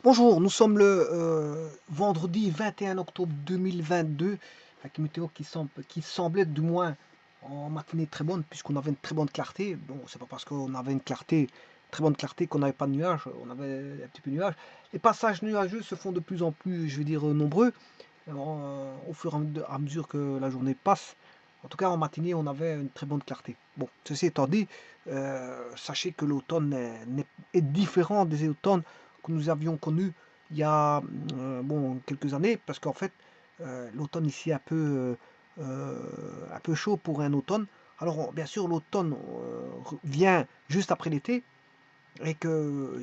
Bonjour, nous sommes le vendredi 21 octobre 2022, avec une météo qui semblait du moins en matinée très bonne, puisqu'on avait une très bonne clarté. Bon, c'est pas parce qu'on avait une clarté, très bonne clarté, qu'on n'avait pas de nuages, on avait un petit peu de nuages. Les passages nuageux se font de plus en plus, je vais dire, nombreux, au fur et à mesure que la journée passe. En tout cas, en matinée, on avait une très bonne clarté. Bon, ceci étant dit, sachez que l'automne est différent des automnes que nous avions connus il y a bon, quelques années, parce qu'en fait, l'automne ici est un peu chaud pour un automne. Alors, bien sûr, l'automne vient juste après l'été, et que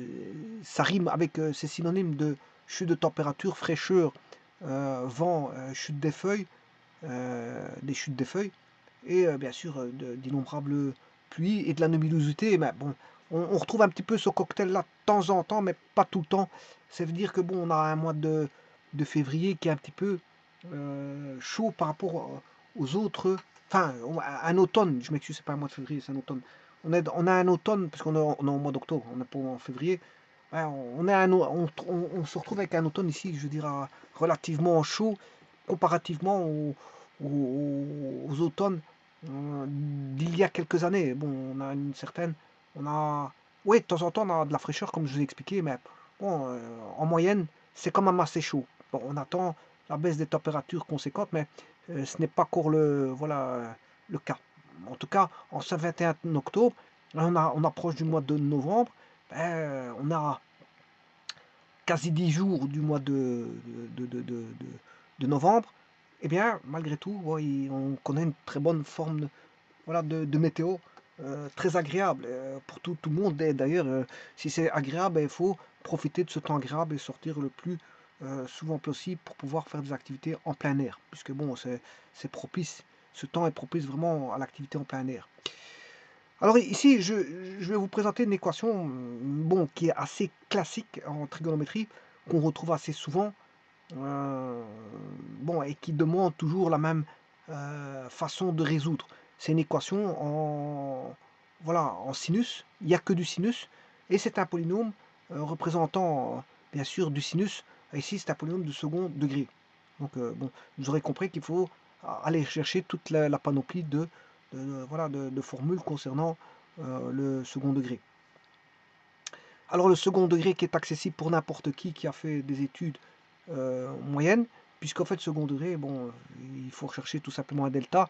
ça rime avec ces synonymes de chute de température, fraîcheur, vent, chute des chutes des feuilles, et bien sûr d'innombrables pluies et de la luminosité. Mais bon, on retrouve un petit peu ce cocktail-là de temps en temps, mais pas tout le temps. Ça veut dire que bon, on a un mois de février qui est un petit peu chaud par rapport aux autres. Enfin, un automne, je m'excuse, c'est pas un mois de février, c'est un automne. On a un automne, parce on est au mois d'octobre, on n'est pas en février. Ouais, on se retrouve avec un automne ici, je dirais, relativement chaud comparativement aux automnes d'il y a quelques années. Bon, on a une certaine. On a. Oui, de temps en temps, on a de la fraîcheur, comme je vous ai expliqué, mais bon, en moyenne, c'est quand même assez chaud. Bon, on attend la baisse des températures conséquentes, mais ce n'est pas encore le cas. En tout cas, en ce 21 octobre, on approche du mois de novembre, on a quasi 10 jours du mois de, de, de, de novembre. Eh bien, malgré tout, ouais, on connaît une très bonne forme de météo, très agréable pour tout le monde. Et d'ailleurs, si c'est agréable, il faut profiter de ce temps agréable et sortir le plus souvent possible pour pouvoir faire des activités en plein air, puisque bon, c'est propice. Ce temps est propice vraiment à l'activité en plein air. Alors ici, je vais vous présenter une équation bon, qui est assez classique en trigonométrie, qu'on retrouve assez souvent, euh, bon, et qui demande toujours la même façon de résoudre. C'est une équation en sinus, il n'y a que du sinus, et c'est un polynôme représentant bien sûr du sinus. Ici, c'est un polynôme de second degré. Donc, bon, vous aurez compris qu'il faut aller chercher toute la panoplie de formules concernant le second degré. Alors, le second degré qui est accessible pour n'importe qui a fait des études moyennes, puisqu'en fait, second degré, bon, il faut rechercher tout simplement un delta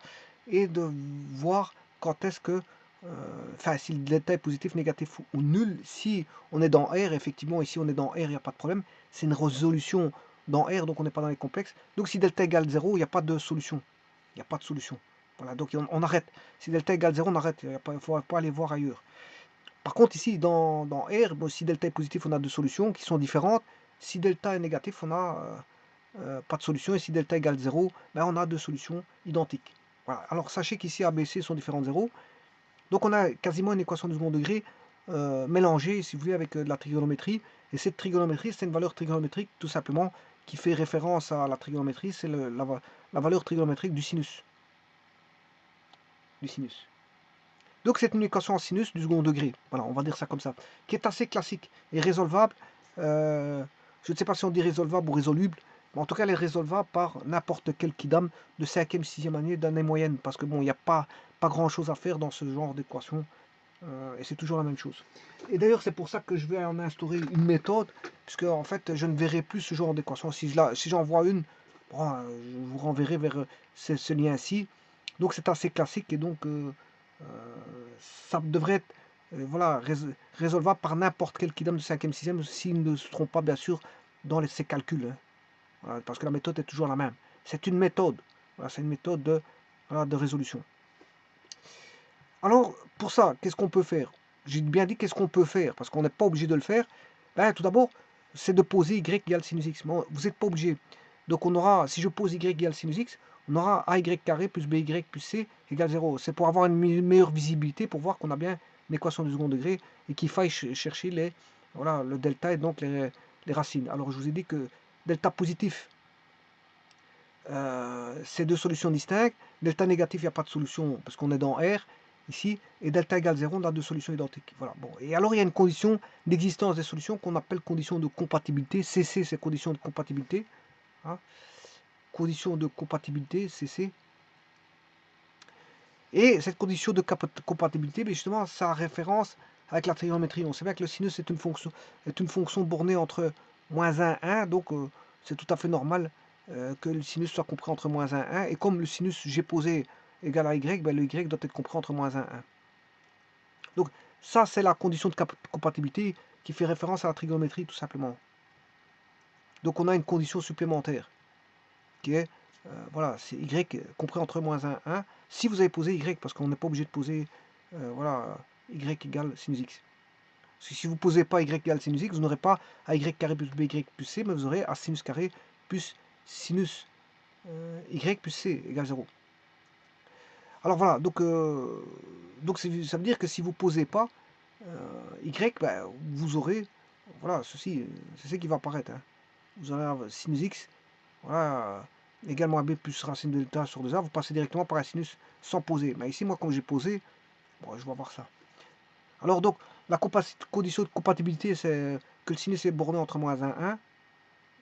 et de voir quand est-ce que, enfin, si le delta est positif, négatif ou nul. Si on est dans R, effectivement, ici on est dans R, il n'y a pas de problème. C'est une résolution dans R, donc on n'est pas dans les complexes. Donc si delta égale 0, il n'y a pas de solution. Il n'y a pas de solution. Voilà, donc on arrête. Si delta égale 0, on arrête. Il ne faut pas aller voir ailleurs. Par contre, ici, dans R, bon, si delta est positif, on a deux solutions qui sont différentes. Si delta est négatif, on n'a pas de solution. Et si delta égale 0, ben, on a deux solutions identiques. Voilà. Alors, sachez qu'ici, A, B, C sont différents de 0. Donc, on a quasiment une équation du second degré mélangée, si vous voulez, avec de la trigonométrie. Et cette trigonométrie, c'est une valeur trigonométrique, tout simplement, qui fait référence à la trigonométrie. C'est la valeur trigonométrique du sinus. Du sinus. Donc c'est une équation en sinus du second degré, voilà, on va dire ça comme ça, qui est assez classique et résolvable. Euh, je ne sais pas si on dit résolvable ou résoluble, mais en tout cas elle est résolvable par n'importe quel kidam de 5e, 6e année d'année moyenne, parce que bon, il n'y a pas grand chose à faire dans ce genre d'équation, et c'est toujours la même chose. Et d'ailleurs c'est pour ça que je vais en instaurer une méthode, puisque en fait je ne verrai plus ce genre d'équation. Si j'en vois une, bon, je vous renverrai vers ce lien-ci. Donc c'est assez classique et donc ça devrait être voilà, résolvable par n'importe quel kidam de 5e, 6e, s'il ne se trompe pas bien sûr dans ses calculs. Hein. Voilà, parce que la méthode est toujours la même. C'est une méthode. Voilà, c'est une méthode de résolution. Alors, pour ça, qu'est-ce qu'on peut faire? J'ai bien dit qu'est-ce qu'on peut faire, parce qu'on n'est pas obligé de le faire. Ben, tout d'abord, c'est de poser y égale sinus x. Mais vous n'êtes pas obligé. Donc on aura, si je pose y égale sinus x, on aura ay carré plus by plus c égale 0. C'est pour avoir une meilleure visibilité, pour voir qu'on a bien une équation du second degré et qu'il faille chercher voilà, le delta et donc les racines. Alors je vous ai dit que delta positif, c'est deux solutions distinctes. Delta négatif, il n'y a pas de solution parce qu'on est dans R. ici, et delta égale 0, on a deux solutions identiques. Voilà. Bon. Et alors, il y a une condition d'existence des solutions qu'on appelle condition de compatibilité. CC, c'est condition de compatibilité. Hein. Condition de compatibilité, CC. Et cette condition de compatibilité, mais justement, ça a référence avec la trigonométrie. On sait bien que le sinus est une fonction bornée entre -1 et 1, donc c'est tout à fait normal que le sinus soit compris entre -1 et 1. Et comme le sinus G posé égale à Y, ben le Y doit être compris entre -1 et 1. Donc ça, c'est la condition de compatibilité qui fait référence à la trigonométrie, tout simplement. Donc on a une condition supplémentaire qui est, voilà, c'est Y compris entre -1 et 1. Si vous avez posé Y, parce qu'on n'est pas obligé de poser, voilà, Y égale sinus X. Parce que si vous ne posez pas Y égale sinus X, vous n'aurez pas AY carré plus BY plus C, mais vous aurez A sinus carré plus sinus Y plus C égale 0. Alors voilà, donc ça veut dire que si vous ne posez pas Y, ben, vous aurez, voilà, ceci, c'est ce qui va apparaître. Hein. Vous aurez sinus X, voilà, également AB plus racine de delta sur 2A, vous passez directement par un sinus sans poser. Mais ici, moi, comme j'ai posé, bon, je vais voir ça. Alors donc, la condition de compatibilité, c'est que le sinus est borné entre -1 et 1,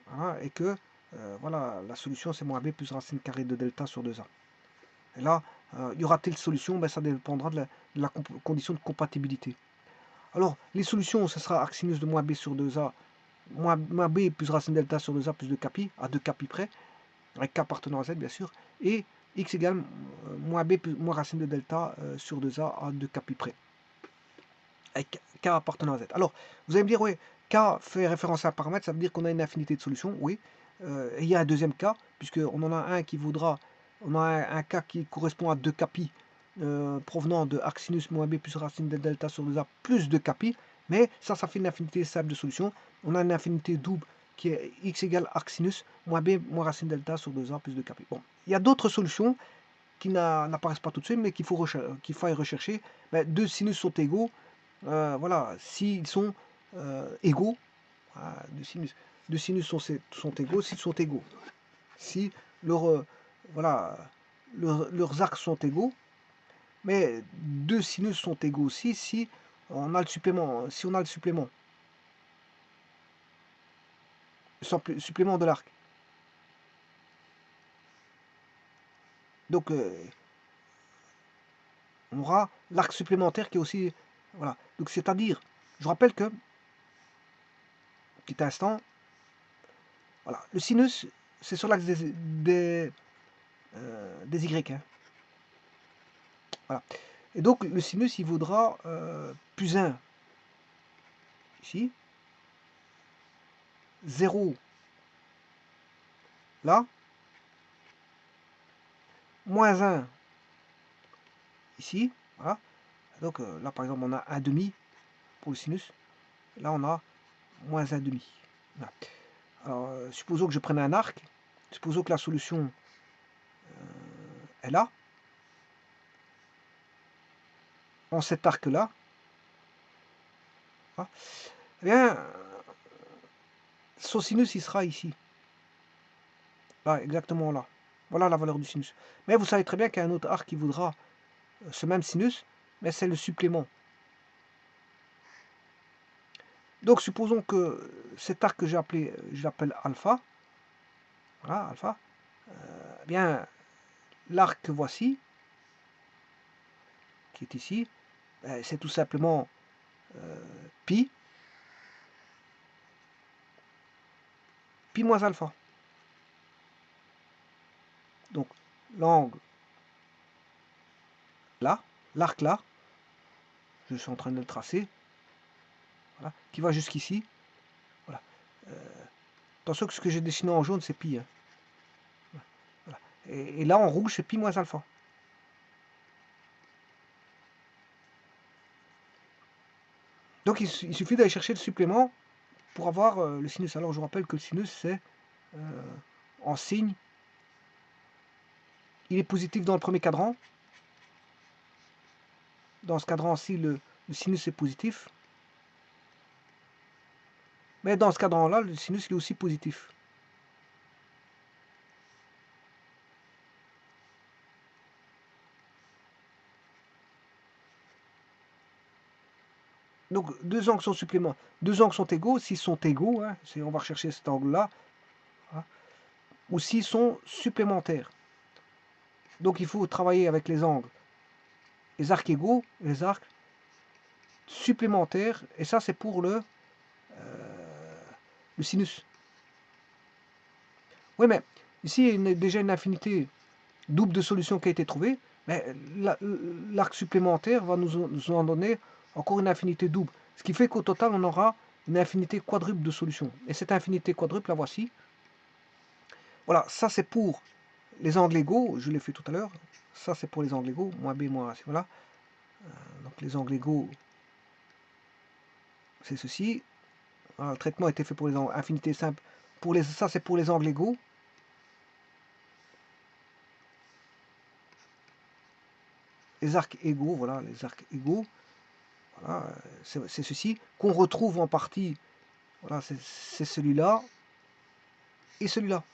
voilà, et que, voilà, la solution, c'est -b plus racine carrée de delta sur 2A. Et là, il y aura telle solution, ben, ça dépendra de la condition de compatibilité. Alors, les solutions, ce sera arc sinus de -b sur 2a, -b plus racine delta sur 2a plus 2 à 2 près, avec k appartenant à z, bien sûr, et x égale -b plus moins racine de delta sur 2a à 2 près, avec k appartenant à z. Alors, vous allez me dire, oui, k fait référence à un paramètre, ça veut dire qu'on a une infinité de solutions, oui. Et il y a un deuxième cas, puisqu'on en a un qui voudra, on a un cas qui correspond à 2 pi, provenant de arc sinus -b plus racine de delta sur 2a plus 2 pi, mais ça fait une infinité simple de solutions. On a une infinité double qui est x égale arc sinus -b moins racine delta sur 2a plus 2 pi. Bon, il y a d'autres solutions qui n'apparaissent pas tout de suite, mais qu'il faille rechercher. Ben, deux sinus sont égaux, voilà, s'ils sont égaux, voilà, deux sinus sont égaux, s'ils sont égaux. Si voilà, leurs arcs sont égaux, mais deux sinus sont égaux aussi si on a le supplément. Si on a le supplément de l'arc. Donc on aura l'arc supplémentaire qui est aussi, voilà. Donc c'est-à-dire, je rappelle que, petit instant, voilà, le sinus c'est sur l'axe des Y. Hein. Voilà. Et donc le sinus il vaudra plus 1 ici, 0 là, moins 1 ici, voilà. Donc là par exemple on a 1 demi pour le sinus, là on a moins 1 demi. Voilà. Alors supposons que je prenne un arc, supposons que la solution est là, en cet arc là, voilà. Eh bien son sinus il sera ici, là exactement là, voilà la valeur du sinus. Mais vous savez très bien qu'il y a un autre arc qui voudra ce même sinus, mais c'est le supplément. Donc supposons que cet arc que j'ai appelé, je l'appelle alpha, voilà, alpha, eh bien l'arc que voici, qui est ici, ben, c'est tout simplement pi moins alpha. Donc l'angle là, l'arc là, je suis en train de le tracer, voilà, qui va jusqu'ici. Voilà. Attention que ce que j'ai dessiné en jaune, c'est pi. Hein. Voilà. Et là, en rouge, c'est pi moins alpha. Donc il suffit d'aller chercher le supplément pour avoir le sinus. Alors je vous rappelle que le sinus, c'est en signe. Il est positif dans le premier cadran. Dans ce cadran-ci, le sinus est positif. Mais dans ce cadran-là, le sinus il est aussi positif. Donc deux angles sont supplémentaires. Deux angles sont égaux, s'ils sont égaux, hein, on va rechercher cet angle-là, hein, ou s'ils sont supplémentaires. Donc il faut travailler avec les angles, les arcs égaux, les arcs supplémentaires, et ça c'est pour le sinus. Oui, mais ici il y a déjà une infinité double de solutions qui a été trouvée, mais l'arc supplémentaire va nous en donner encore une infinité double. Ce qui fait qu'au total, on aura une infinité quadruple de solutions. Et cette infinité quadruple, la voici. Voilà, ça c'est pour les angles égaux, je l'ai fait tout à l'heure. Ça c'est pour les angles égaux, moins b, moins a, voilà. Donc les angles égaux, c'est ceci. Voilà, le traitement a été fait pour les angles infinités simples. Ça c'est pour les angles égaux. Les arcs égaux, voilà, les arcs égaux. Voilà, c'est ceci, qu'on retrouve en partie, voilà, c'est celui-là, et celui-là.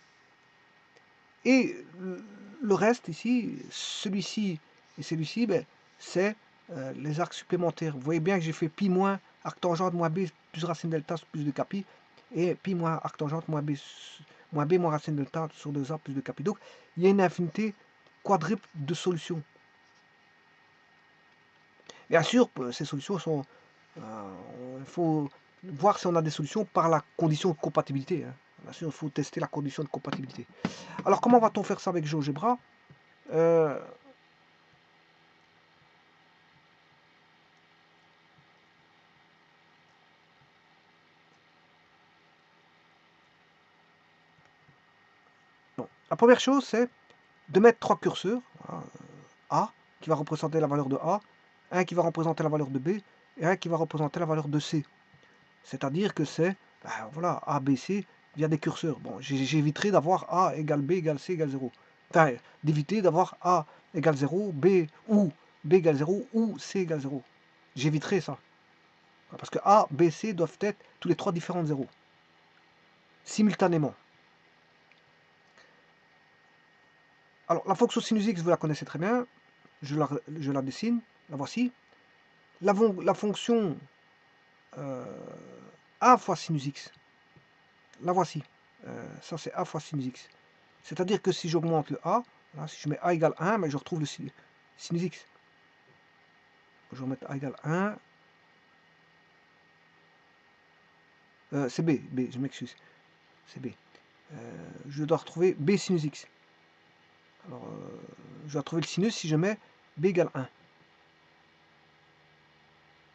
Et le reste ici, celui-ci et celui-ci, ben, c'est les arcs supplémentaires. Vous voyez bien que j'ai fait pi moins arc tangente moins b plus racine delta plus de capi, et pi moins arc tangente moins b moins racine delta sur 2a plus de capi. Donc il y a une infinité quadruple de solutions. Bien sûr, ces solutions sont... il faut voir si on a des solutions par la condition de compatibilité. Hein. Bien sûr, il faut tester la condition de compatibilité. Alors, comment va-t-on faire ça avec GeoGebra bon. La première chose, c'est de mettre trois curseurs. Voilà, A, qui va représenter la valeur de A, un qui va représenter la valeur de B, et un qui va représenter la valeur de C. C'est-à-dire que c'est, ben, voilà, A, B, C, via des curseurs. Bon, j'éviterai d'avoir A égale B égale C égale 0. Enfin, d'éviter d'avoir A égale 0, B égale 0 ou C égale 0. J'éviterai ça. Parce que A, B, C doivent être tous les trois différents de 0. Simultanément. Alors, la fonction sinus x, vous la connaissez très bien. Je la dessine. La voici. La fonction A fois sinus x. La voici. Ça, c'est A fois sinus x. C'est-à-dire que si j'augmente le A, là, si je mets A égale 1, mais je retrouve le sinus x. Je vais remettre A égale 1. C'est B, je m'excuse. C'est B. Je dois retrouver B sinus x. Alors, je dois trouver le sinus si je mets B égale 1.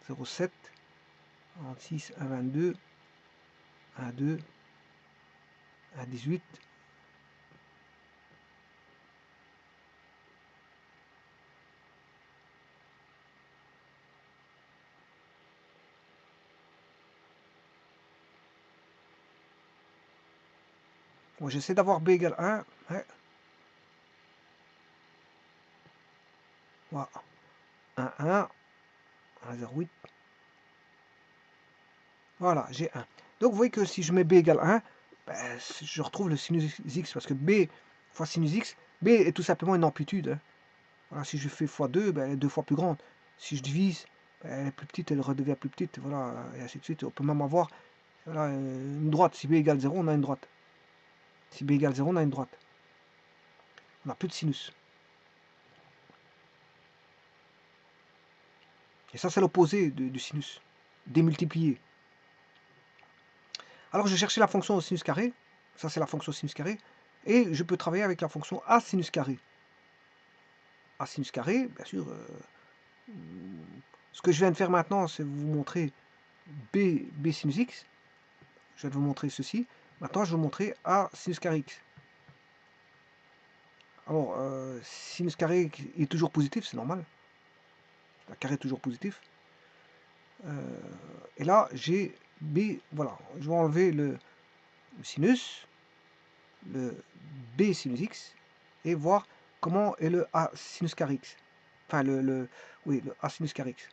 0,7, 36, 1,22, 1,2, 1,18. Bon, j'essaie d'avoir B égale 1. Ouais. Voilà. 1, 1, 1,08. Voilà, j'ai 1. Donc vous voyez que si je mets B égale 1, ben, je retrouve le sinus x, parce que B fois sinus x, B est tout simplement une amplitude. Hein. Voilà, si je fais fois 2, ben, elle est 2 fois plus grande. Si je divise, ben, elle est plus petite, elle redevient plus petite, voilà, et ainsi de suite. On peut même avoir voilà, une droite. Si B égale 0, on a une droite. Si B égale 0, on a une droite. On n'a plus de sinus. Et ça, c'est l'opposé du sinus, démultiplié. Alors, je cherchais la fonction au sinus carré. Ça, c'est la fonction sinus carré. Et je peux travailler avec la fonction A sinus carré. A sinus carré, bien sûr. Ce que je viens de faire maintenant, c'est vous montrer B sinus x. Je viens de vous montrer ceci. Maintenant, je vais vous montrer A sinus carré x. Alors, sinus carré est toujours positif, c'est normal. La carré est toujours positif. Et là, j'ai B, voilà. Je vais enlever le sinus, le B sinus x, et voir comment est le A sinus carré x. Enfin, oui, le A sinus carré x.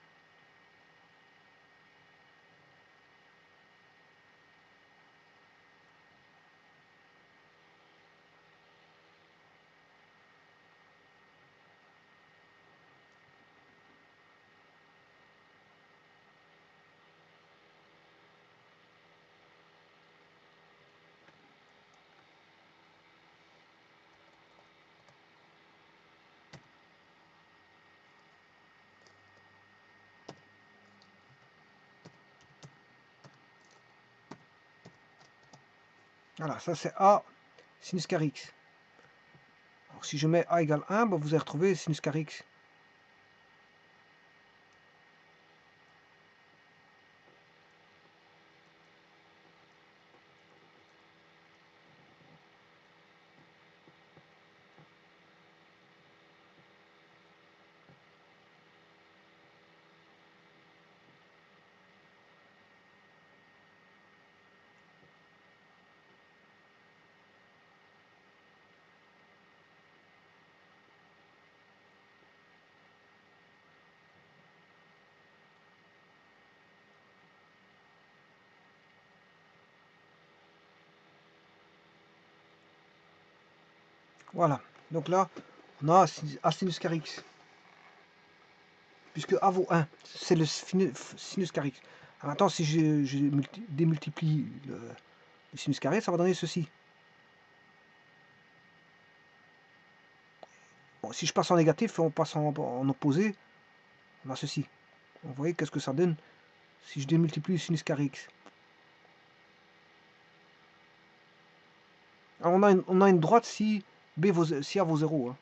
Voilà, ça c'est A sinus carré x. Alors, si je mets A égale 1, bah, vous allez retrouver sinus carré x. Voilà, donc là, on a A sinus carré x. Puisque A vaut 1, c'est le sinus carré x. Alors maintenant, si je démultiplie le sinus carré, ça va donner ceci. Bon, si je passe en négatif, on passe en opposé, on a ceci. Vous voyez qu'est-ce que ça donne si je démultiplie le sinus carré x. Alors on a une droite si A vaut 0. Hein.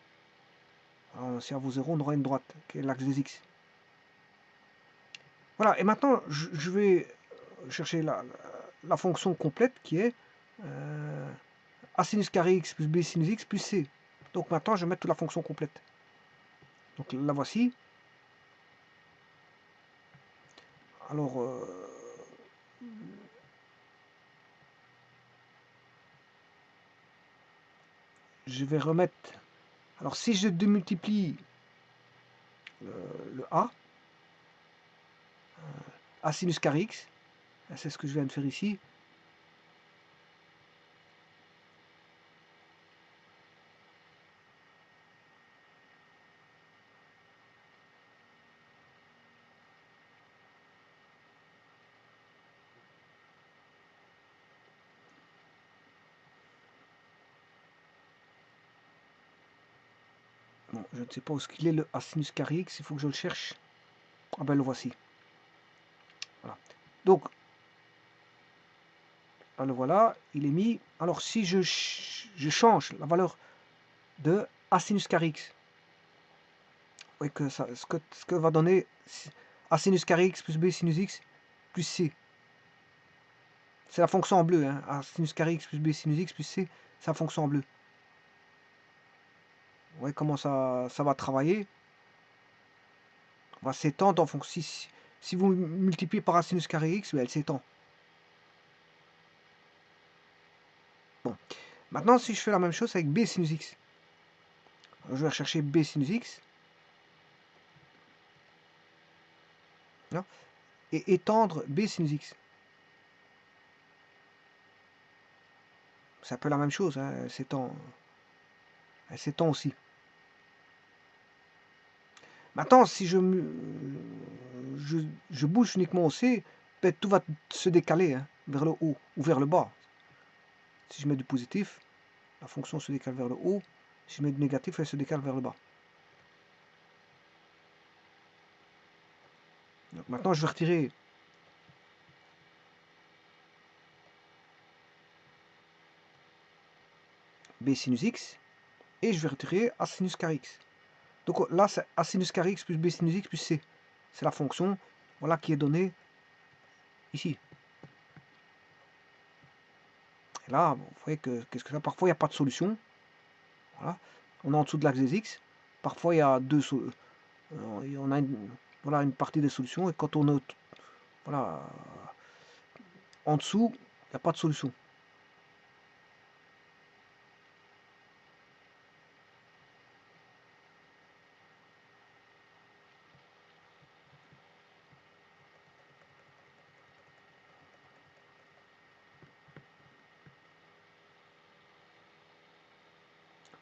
Alors, si A vaut 0, on aura une droite, qui est l'axe des x. Voilà, et maintenant, je vais chercher la fonction complète qui est A sinus carré x plus B sinus x plus C. Donc maintenant, je vais mettre toute la fonction complète. Donc la voici. Alors, je vais remettre... Alors si je démultiplie le A sinus carré x, c'est ce que je viens de faire ici, bon, je ne sais pas où est-ce qu'il est le A sinus carré x, il faut que je le cherche. Ah ben le voici. Voilà. Donc, le voilà, il est mis. Alors si je change la valeur de A sinus carré x, vous voyez que ça, ce que va donner A sinus carré x plus B sinus x plus C. C'est la fonction en bleu, hein. A sinus carré x plus B sinus x plus C, c'est la fonction en bleu. Vous voyez comment ça va travailler. On va s'étendre en fonction. Si vous multipliez par A sinus carré x, elle s'étend. Bon. Maintenant, si je fais la même chose avec B sinus x, je vais rechercher B sinus x. Là, et étendre B sinus x. C'est un peu la même chose, hein, elle s'étend aussi. Maintenant, si je bouge uniquement au C, tout va se décaler hein, vers le haut ou vers le bas. Si je mets du positif, la fonction se décale vers le haut. Si je mets du négatif, elle se décale vers le bas. Donc maintenant, je vais retirer B sinus x et je vais retirer A sinus carré x. Donc là, c'est A sinus carré x plus B sinus x plus C. C'est la fonction voilà, qui est donnée ici. Et là, vous voyez que qu'est-ce que ça? Parfois, il n'y a pas de solution. Voilà. On est en dessous de l'axe des x. Parfois, il y a on a voilà, une partie des solutions. Et quand on est voilà, en dessous, il n'y a pas de solution.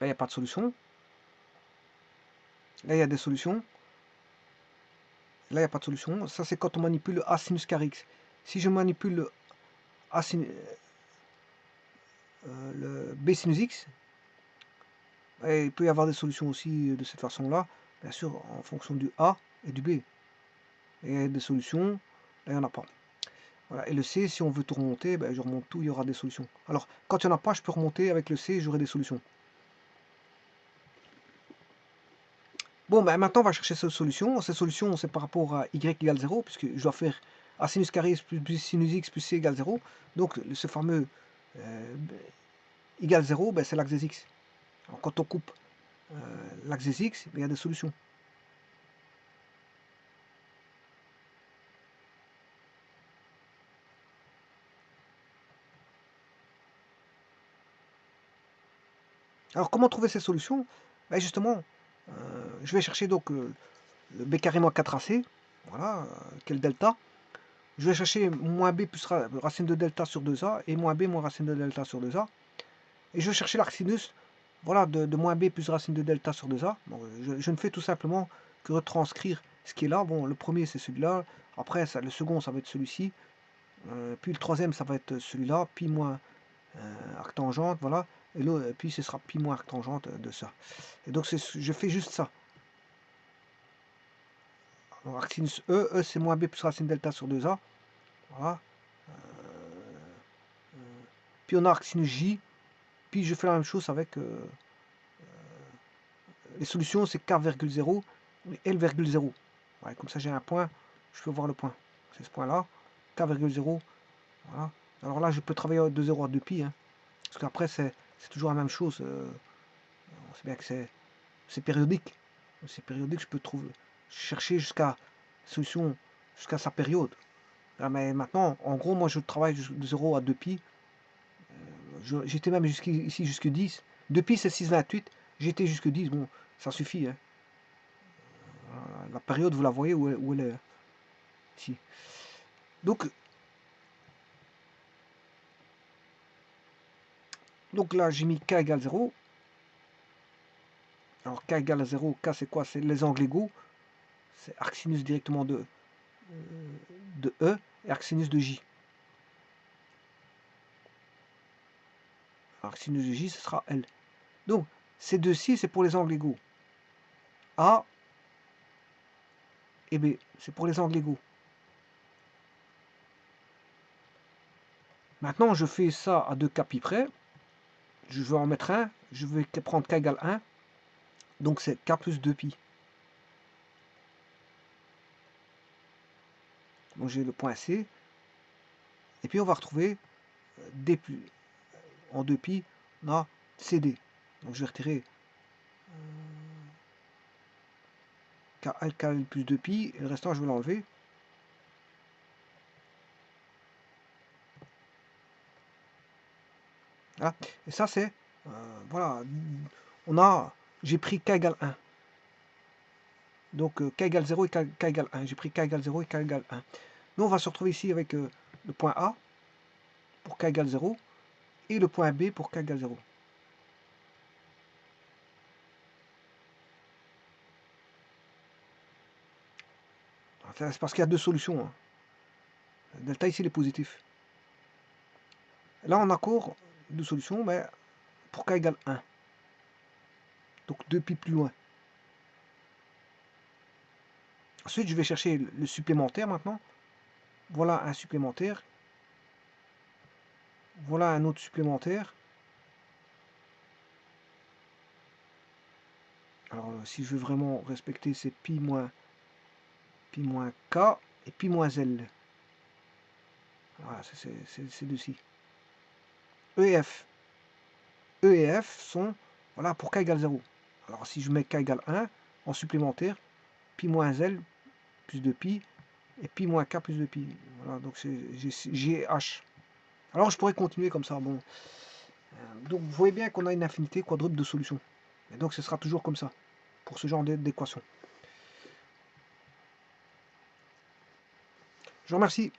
Là, il n'y a pas de solution. Là, il y a des solutions. Là, il n'y a pas de solution. Ça, c'est quand on manipule le A sinus carré x. Si je manipule le A sinus, le B sinus x, il peut y avoir des solutions aussi de cette façon-là. Bien sûr, en fonction du A et du B. Et il y a des solutions, là, il n'y en a pas. Voilà. Et le C, si on veut tout remonter, ben, je remonte tout, il y aura des solutions. Alors, quand il n'y en a pas, je peux remonter avec le C, j'aurai des solutions. Bon, ben, maintenant, on va chercher cette solution. Cette solution, c'est par rapport à y égale 0, puisque je dois faire a sinus carré plus sinus x plus c égale 0. Donc, ce fameux égale 0, ben, c'est l'axe des x. Alors, quand on coupe l'axe des x, ben, il y a des solutions. Alors, comment trouver ces solutions? Ben, justement, je vais chercher donc le b carré moins 4ac, voilà, quel delta. Je vais chercher moins b plus racine de delta sur 2a et moins b moins racine de delta sur 2a. Et je vais chercher l'arcsinus, voilà, de moins b plus racine de delta sur 2a. Bon, je ne fais tout simplement que retranscrire ce qui est là. Bon, le premier c'est celui-là, après ça, le second ça va être celui-ci, puis le troisième ça va être celui-là, pi moins arctangente, voilà, et puis ce sera pi moins arctangente de ça. Et donc je fais juste ça. Alors arcsinus E c'est moins b plus racine delta sur 2a, voilà. Puis on a arcsinus J, puis je fais la même chose avec les solutions, c'est k,0 et L,0. Ouais, comme ça j'ai un point, je peux voir le point. C'est ce point-là, k,0. Voilà. Alors là, je peux travailler de 0 à 2pi, hein, parce qu'après, c'est toujours la même chose. On sait bien que c'est périodique. C'est périodique, je peux chercher jusqu'à solution, jusqu'à sa période. Là, mais maintenant, en gros, moi, je travaille de 0 à 2pi. J'étais même ici jusque 10. 2pi, c'est 6,28. J'étais jusque 10. Bon, ça suffit. Hein. La période, vous la voyez où elle est. Ici. Donc là, j'ai mis k égale 0. Alors k égale 0, k c'est quoi? C'est les angles égaux. C'est arcsinus directement de E et arcsinus de J. Arcsinus de J, ce sera L. Donc, ces deux-ci, c'est pour les angles égaux. A et B, c'est pour les angles égaux. Maintenant, je fais ça à 2 k pi près. Je vais en mettre un. Je vais prendre k égale 1. Donc, c'est k plus 2 pi. Donc, j'ai le point C. Et puis, on va retrouver D plus, en 2 pi, on a CD. Donc, je vais retirer KL plus 2 pi. Et le restant, je vais l'enlever. Voilà. Et ça, c'est, voilà, j'ai pris k égale 1. Donc k égale 0 et k égale 1. J'ai pris k égale 0 et k égale 1. Nous, on va se retrouver ici avec le point A pour k égale 0 et le point B pour k égale 0. C'est parce qu'il y a deux solutions. Hein. Delta ici, il est positif. Là, on a encore deux solutions, mais pour k égale 1. Donc 2 pi plus loin. Ensuite, je vais chercher le supplémentaire maintenant. Voilà un supplémentaire. Voilà un autre supplémentaire. Alors, si je veux vraiment respecter, c'est pi moins k et pi moins l. Voilà, c'est deux-ci. E et F. E et F sont, voilà, pour k égale 0. Alors, si je mets k égale 1, en supplémentaire, pi moins l plus 2 pi, et pi moins k plus 2 pi. Voilà, donc j'ai h. Alors, je pourrais continuer comme ça. Bon. Donc, vous voyez bien qu'on a une infinité quadruple de solutions. Et donc, ce sera toujours comme ça, pour ce genre d'équation. Je vous remercie.